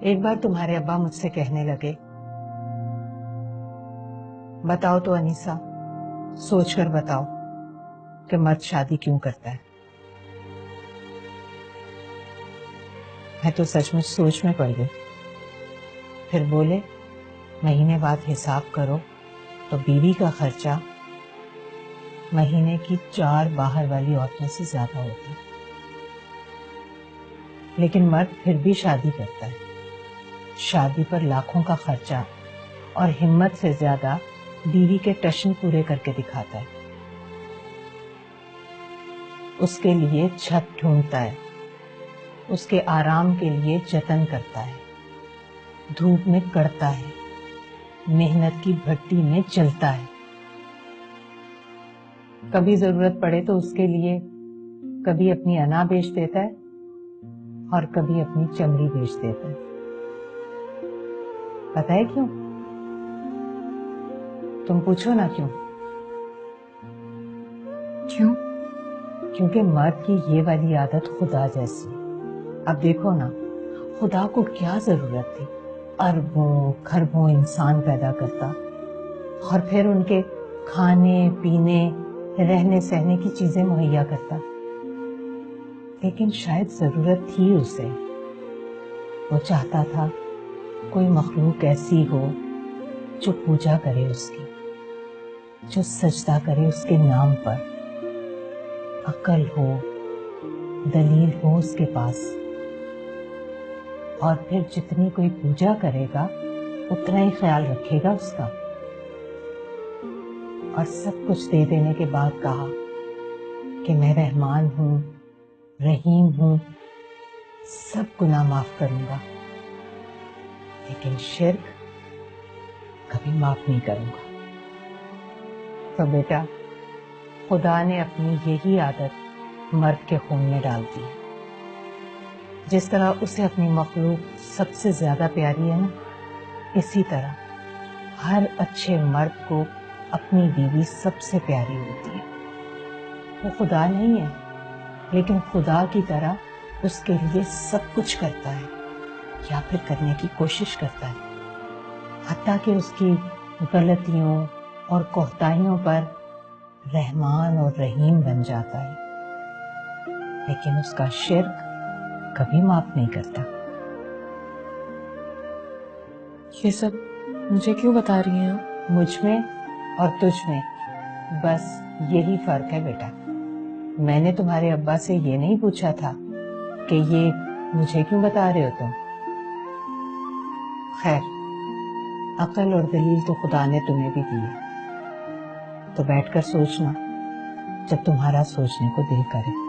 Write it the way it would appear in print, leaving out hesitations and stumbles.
ایک بار تمہارے ابا مجھ سے کہنے لگے، بتاؤ تو انیسہ، سوچ کر بتاؤ کہ مرد شادی کیوں کرتا ہے؟ میں تو سچ مچ سوچ میں پڑ گئی۔ پھر بولے، مہینے بعد حساب کرو تو بیوی کا خرچہ مہینے کی 4 باہر والی عورتوں سے زیادہ ہوتا ہے، لیکن مرد پھر بھی شادی کرتا ہے۔ شادی پر لاکھوں کا خرچہ اور ہمت سے زیادہ بیوی کے ٹشن پورے کر کے دکھاتا ہے۔ اس کے لیے چھت ڈھونڈتا ہے، اس کے آرام کے لیے جتن کرتا ہے، دھوپ میں کڑتا ہے، محنت کی بھٹی میں جلتا ہے۔ کبھی ضرورت پڑے تو اس کے لیے کبھی اپنی انا بیچ دیتا ہے اور کبھی اپنی چمڑی بیچ دیتا ہے۔ پتہ ہے کیوں؟ تم پوچھو نا کیوں؟ کیوں؟ کیونکہ مرد کی یہ والی عادت خدا جیسی۔ اب دیکھو نا، خدا کو کیا ضرورت تھی اربوں کھربوں انسان پیدا کرتا اور پھر ان کے کھانے پینے رہنے سہنے کی چیزیں مہیا کرتا، لیکن شاید ضرورت تھی اسے۔ وہ چاہتا تھا کوئی مخلوق ایسی ہو جو پوجا کرے اس کی، جو سجدہ کرے اس کے نام پر، عقل ہو، دلیل ہو اس کے پاس، اور پھر جتنی کوئی پوجا کرے گا اتنا ہی خیال رکھے گا اس کا۔ اور سب کچھ دے دینے کے بعد کہا کہ میں رحمان ہوں، رحیم ہوں، سب گناہ معاف کروں گا، لیکن شرک کبھی معاف نہیں کروں گا۔ تو بیٹا، خدا نے اپنی یہی عادت مرد کے خون میں ڈال دی۔ جس طرح اسے اپنی مخلوق سب سے زیادہ پیاری ہے نا، اسی طرح ہر اچھے مرد کو اپنی بیوی سب سے پیاری ہوتی ہے۔ وہ خدا نہیں ہے، لیکن خدا کی طرح اس کے لیے سب کچھ کرتا ہے یا پھر کرنے کی کوشش کرتا ہے، حتیٰ کہ اس کی غلطیوں اور کوتاہیوں پر رحمان اور رحیم بن جاتا ہے، لیکن اس کا شرک کبھی معاف نہیں کرتا۔ یہ سب مجھے کیوں بتا رہی ہیں آپ؟ مجھ میں اور تجھ میں بس یہی فرق ہے بیٹا۔ میں نے تمہارے ابا سے یہ نہیں پوچھا تھا کہ یہ مجھے کیوں بتا رہے ہو تم۔ خیر، عقل اور دلیل تو خدا نے تمہیں بھی دی ہے، تو بیٹھ کر سوچنا جب تمہارا سوچنے کو دل کرے۔